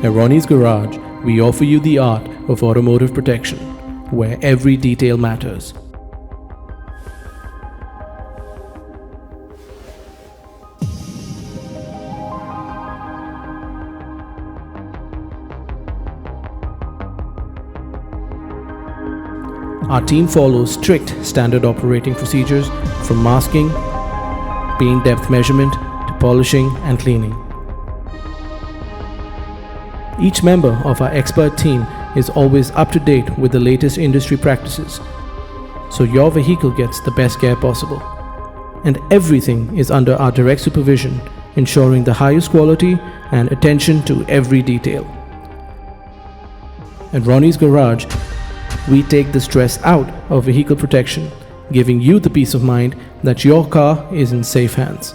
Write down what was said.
At Ronnie's Garage, we offer you the art of automotive protection, where every detail matters. Our team follows strict standard operating procedures from masking, paint depth measurement to polishing and cleaning. Each member of our expert team is always up to date with the latest industry practices, so your vehicle gets the best care possible. And everything is under our direct supervision, ensuring the highest quality and attention to every detail. At Ronnie's Garage, we take the stress out of vehicle protection, giving you the peace of mind that your car is in safe hands.